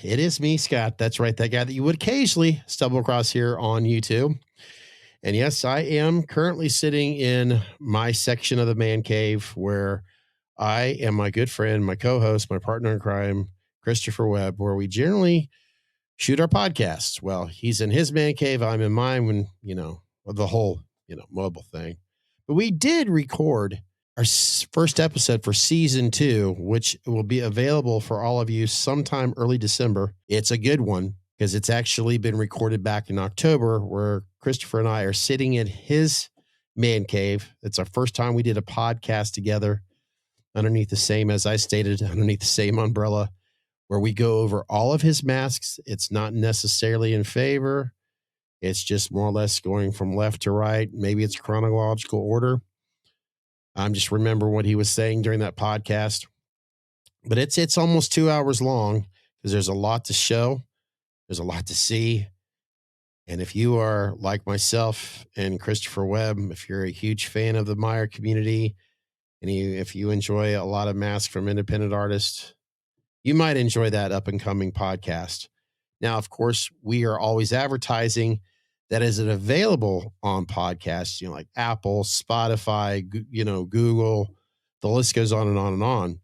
It is me, Scott. That's right. That guy that you would occasionally stumble across here on YouTube. And yes, I am currently sitting in my section of the man cave where I am my good friend, my co-host, my partner in crime, Christopher Webb, where we generally shoot our podcasts. Well, he's in his man cave. I'm in mine when, the whole, mobile thing. But we did record our first episode for season 2, which will be available for all of you sometime early December. It's a good one because it's actually been recorded back in October, where Christopher and I are sitting in his man cave. It's our first time we did a podcast together underneath the same, as I stated, underneath the same umbrella, where we go over all of his masks. It's not necessarily in favor. It's just more or less going from left to right. Maybe it's chronological order. I'm just remember what he was saying during that podcast. But it's almost 2 hours long because there's a lot to show. There's a lot to see. And if you are like myself and Christopher Webb, if you're a huge fan of the Meyer community, and if you enjoy a lot of masks from independent artists, you might enjoy that up and coming podcast. Now, of course, we are always advertising that is it available on podcasts, like Apple, Spotify, Google, the list goes on and on and on.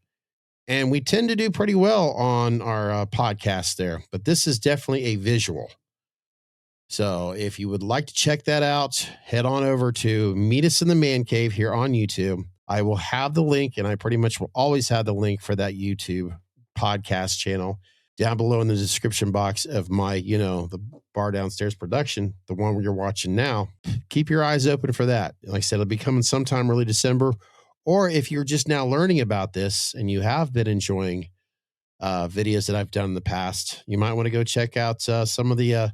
And we tend to do pretty well on our podcasts there, but this is definitely a visual. So if you would like to check that out, head on over to Meet Us in the Man Cave here on YouTube. I will have the link, and I pretty much will always have the link for that YouTube podcast channel down below in the description box of my, the Bar Downstairs production, the one where you're watching now. Keep your eyes open for that. Like I said, it'll be coming sometime early December. Or if you're just now learning about this and you have been enjoying videos that I've done in the past, you might want to go check out some of the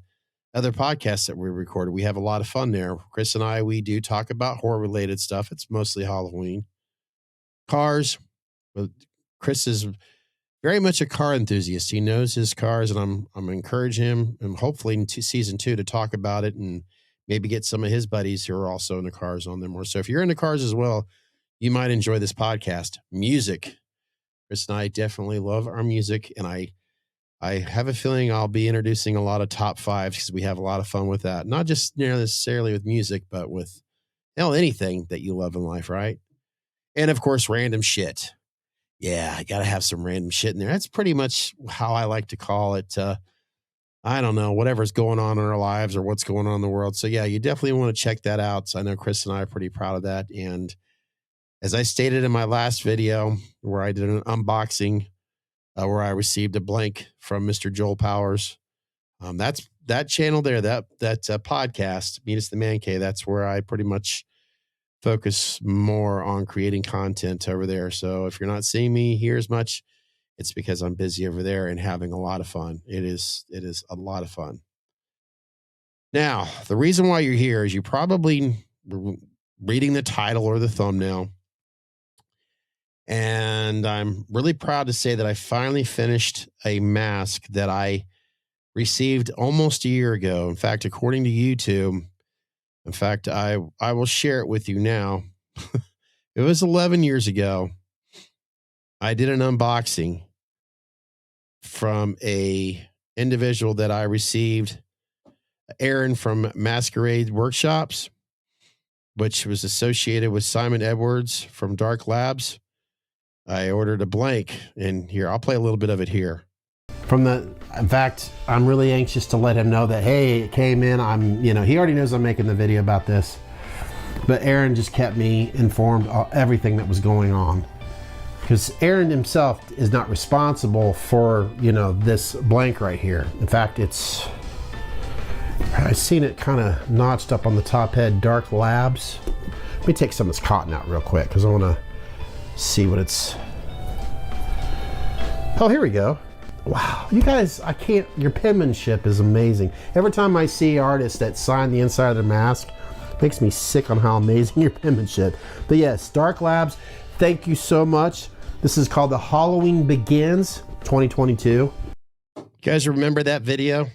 other podcasts that we recorded. We have a lot of fun there. Chris and I, we do talk about horror-related stuff. It's mostly Halloween. Cars. Chris is very much a car enthusiast. He knows his cars, and I'm encouraging him, and hopefully in season 2 to talk about it and maybe get some of his buddies who are also into cars on there more. So if you're into cars as well, you might enjoy this podcast. Music. Chris and I definitely love our music, and I have a feeling I'll be introducing a lot of top 5s because we have a lot of fun with that. Not just necessarily with music, but with anything that you love in life, right? And of course, random shit. Yeah, I got to have some random shit in there. That's pretty much how I like to call it. I don't know, whatever's going on in our lives or what's going on in the world. So yeah, you definitely want to check that out. So I know Chris and I are pretty proud of that. And as I stated in my last video where I did an unboxing, where I received a blank from Mr. Joel Powers, that's that channel there, that podcast, Meet Us the Man Cave. That's where I pretty much focus more on creating content over there. So if you're not seeing me here as much, it's because I'm busy over there and having a lot of fun. It is a lot of fun. Now, the reason why you're here is you probably reading the title or the thumbnail. And I'm really proud to say that I finally finished a mask that I received almost a year ago. In fact, according to YouTube, I will share it with you now. It was 11 years ago. I did an unboxing from a individual that I received, Aaron from Masqueraide Workshops, which was associated with Simon Edwards from Dark Labs. I ordered a blank, and here, I'll play a little bit of it here. In fact, I'm really anxious to let him know that, hey, it came in. He already knows I'm making the video about this, but Aaron just kept me informed of everything that was going on. Because Aaron himself is not responsible for, this blank right here. In fact, I've seen it kind of notched up on the top head, Dark Labs. Let me take some of this cotton out real quick because I want to see what it's. Oh, here we go. Wow, you guys, your penmanship is amazing. Every time I see artists that sign the inside of their mask, it makes me sick on how amazing your penmanship. But yes, Dark Labs, thank you so much. This is called The Halloween Begins 2022. You guys remember that video?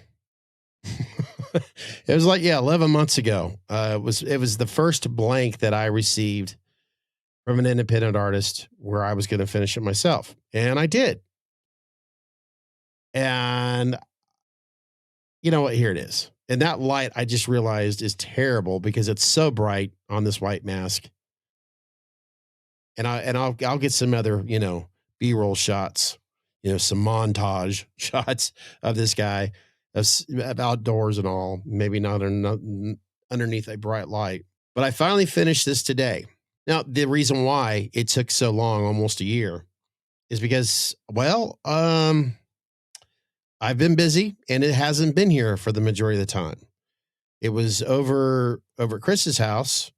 It was 11 months ago. It was the first blank that I received from an independent artist where I was going to finish it myself. And I did. And you know what? Here it is. And that light I just realized is terrible because it's so bright on this white mask. And I'll get some other, B-roll shots, some montage shots of this guy of outdoors and all, maybe not underneath a bright light. But I finally finished this today. Now, the reason why it took so long, almost a year, is because, well, I've been busy and it hasn't been here for the majority of the time. It was over at Chris's house,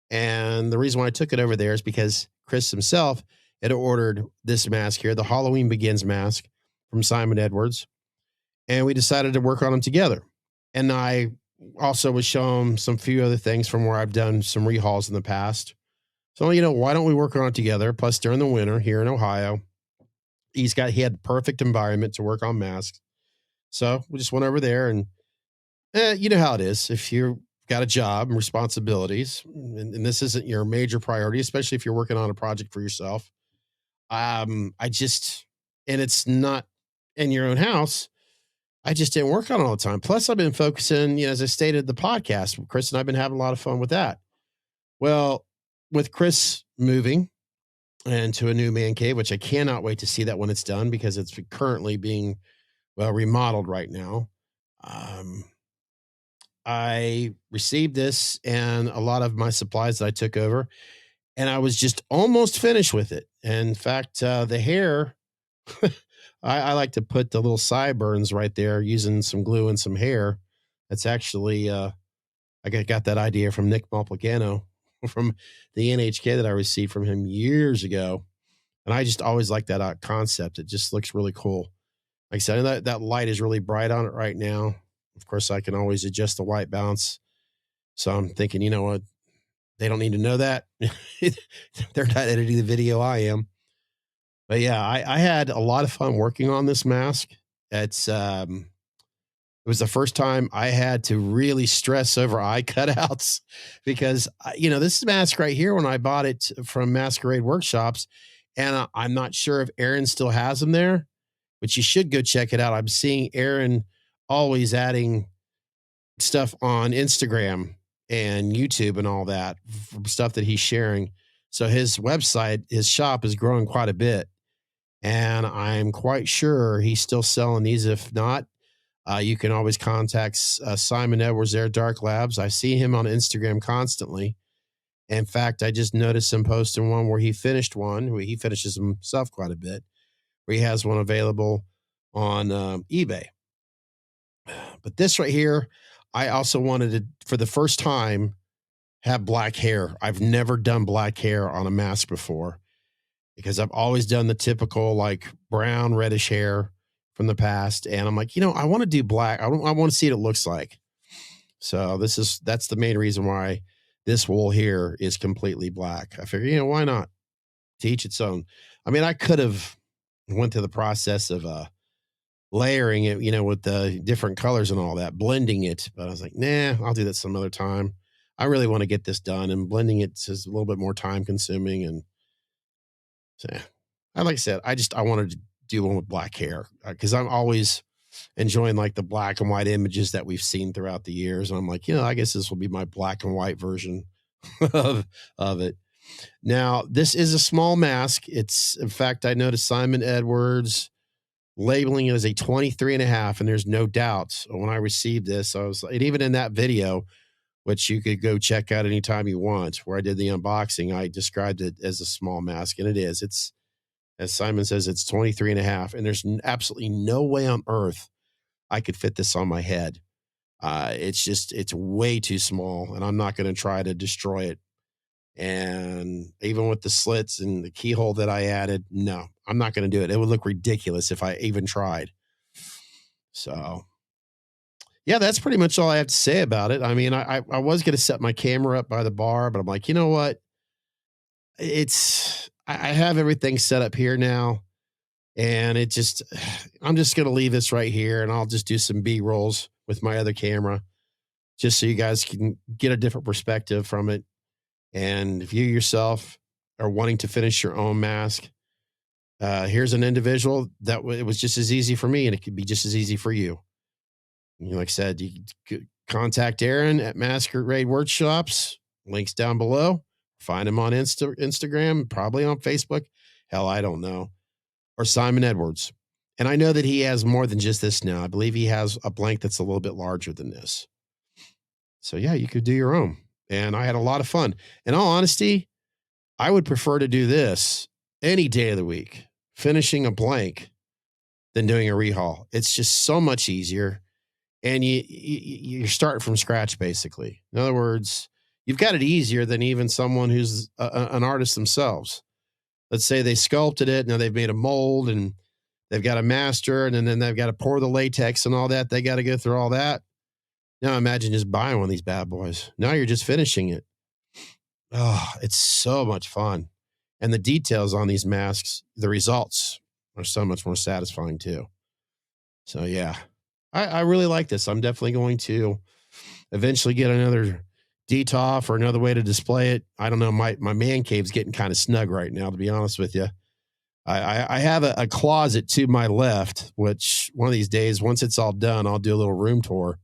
and the reason why I took it over there is because Chris himself had ordered this mask here, the Halloween Begins mask from Simon Edwards, and we decided to work on them together. And I also was showing some few other things from where I've done some rehauls in the past. So, why don't we work on it together? Plus, during the winter here in Ohio, he had the perfect environment to work on masks. So we just went over there and you know how it is. If you've got a job and responsibilities, and this isn't your major priority, especially if you're working on a project for yourself, and it's not in your own house, I just didn't work on it all the time. Plus, I've been focusing, as I stated, the podcast. Chris and I've been having a lot of fun with that. Well, with Chris moving into a new man cave, which I cannot wait to see that when it's done because it's currently being, remodeled right now. I received this and a lot of my supplies that I took over, and I was just almost finished with it. And in fact, the hair, I like to put the little sideburns right there using some glue and some hair. That's actually, I got that idea from Nick Malpagano from the NHK that I received from him years ago. And I just always like that concept. It just looks really cool. Like I said, that light is really bright on it right now. Of course, I can always adjust the white balance. So I'm thinking, you know what? They don't need to know that. They're not editing the video. I am. But yeah, I had a lot of fun working on this mask. It was the first time I had to really stress over eye cutouts because, this mask right here, when I bought it from Masqueraide Workshops, and I'm not sure if Aaron still has them there, but you should go check it out. I'm seeing Aaron always adding stuff on Instagram and YouTube and all that stuff that he's sharing. So his website, his shop is growing quite a bit. And I'm quite sure he's still selling these. If not, you can always contact Simon Edwards there, Dark Labs. I see him on Instagram constantly. In fact, I just noticed him posting one where he finished one. He finishes himself quite a bit, where he has one available on eBay. But this right here, I also wanted to, for the first time, have black hair. I've never done black hair on a mask before because I've always done the typical like brown, reddish hair from the past. And I'm like, I want to do black. I want to see what it looks like. So that's the main reason why this wool here is completely black. I figure, why not? To each its own. I mean, I could have went through the process of layering it, with the different colors and all that, blending it. But I was like, nah, I'll do that some other time. I really want to get this done, and blending it is a little bit more time consuming. And so, like I said, I wanted to do one with black hair because I'm always enjoying like the black and white images that we've seen throughout the years. And I'm like, I guess this will be my black and white version of it. Now, this is a small mask. It's, in fact, I noticed Simon Edwards labeling it as a 23.5, and there's no doubt when I received this, I was, and even in that video, which you could go check out anytime you want, where I did the unboxing, I described it as a small mask, and it is. It's, as Simon says, it's 23.5, and there's absolutely no way on earth I could fit this on my head. It's way too small, and I'm not going to try to destroy it. And even with the slits and the keyhole that I added, no, I'm not going to do it. It would look ridiculous if I even tried. So, yeah, that's pretty much all I have to say about it. I mean, I was going to set my camera up by the bar, but I'm like, you know what? I have everything set up here now. And I'm just going to leave this right here, and I'll just do some B-rolls with my other camera just so you guys can get a different perspective from it. And if you yourself are wanting to finish your own mask, Here's an individual that it was just as easy for me, and it could be just as easy for you. Like I said, you could contact Aaron at Masqueraide Workshops. Links down below. Find him on Instagram, probably on Facebook. Hell, I don't know. Or Simon Edwards. And I know that he has more than just this now. I believe he has a blank that's a little bit larger than this. So yeah, you could do your own. And I had a lot of fun. In all honesty, I would prefer to do this any day of the week, finishing a blank, than doing a rehaul. It's just so much easier. And you're starting from scratch, basically. In other words, you've got it easier than even someone who's an artist themselves. Let's say they sculpted it. Now they've made a mold and they've got a master, and then they've got to pour the latex and all that. They got to go through all that. Now imagine just buying one of these bad boys. Now you're just finishing it. Oh, it's so much fun. And the details on these masks, the results are so much more satisfying too. So yeah, I really like this. I'm definitely going to eventually get another DTOF or another way to display it. I don't know. My man cave's getting kind of snug right now, to be honest with you. I have a closet to my left, which one of these days, once it's all done, I'll do a little room tour.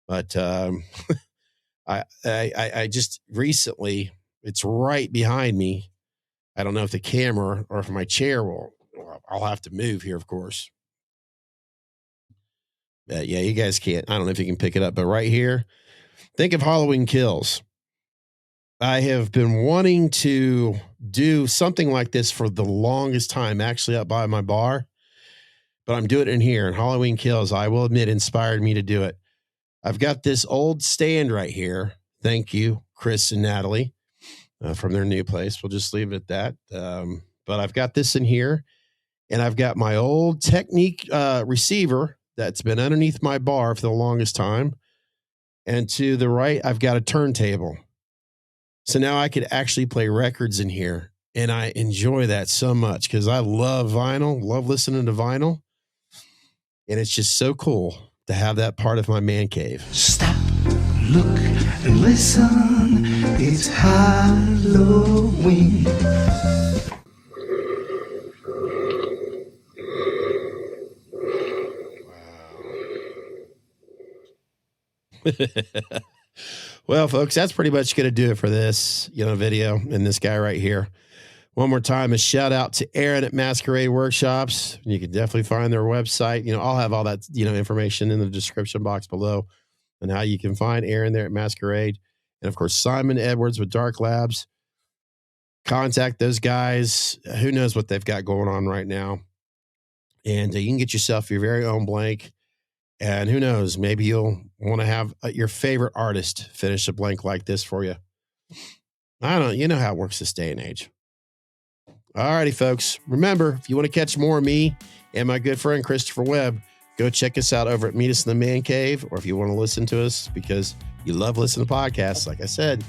But I just recently, it's right behind me. I don't know if the camera or if my chair I'll have to move here, of course. But yeah, you guys can't. I don't know if you can pick it up, but right here, think of Halloween Kills. I have been wanting to do something like this for the longest time, actually up by my bar, but I'm doing it in here. And Halloween Kills, I will admit, inspired me to do it. I've got this old stand right here. Thank you, Chris and Natalie, from their new place. We'll just leave it at that. But I've got this in here, and I've got my old Technique receiver that's been underneath my bar for the longest time. And to the right, I've got a turntable. So now I could actually play records in here. And I enjoy that so much because I love vinyl, love listening to vinyl. And it's just so cool to have that part of my man cave. Stop, look, and listen. It's Halloween. Well, folks, that's pretty much going to do it for this, video and this guy right here. One more time, a shout out to Aaron at Masqueraide Workshops. You can definitely find their website. I'll have all that, information in the description box below and how you can find Aaron there at Masqueraide. And of course, Simon Edwards with Dark Labs. Contact those guys. Who knows what they've got going on right now. And you can get yourself your very own blank. And who knows, maybe you'll want to have your favorite artist finish a blank like this for you. I don't know. You know how it works this day and age. All righty, folks. Remember, if you want to catch more of me and my good friend Christopher Webb, go check us out over at Meet Us in the Man Cave. Or if you want to listen to us because you love listening to podcasts, like I said,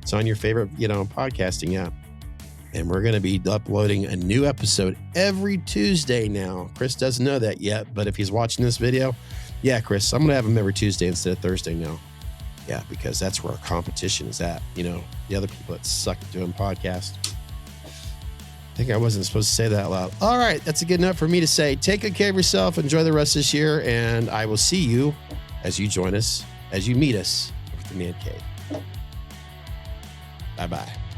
it's on your favorite, podcasting app. And we're going to be uploading a new episode every Tuesday now. Chris doesn't know that yet, but if he's watching this video, yeah, Chris, I'm going to have him every Tuesday instead of Thursday now. Yeah, because that's where our competition is at. The other people that suck at doing podcasts. I think I wasn't supposed to say that out loud. All right, that's a good enough for me to say. Take good care of yourself. Enjoy the rest of this year. And I will see you as you join us, as you meet us with the Man Cave. Bye-bye.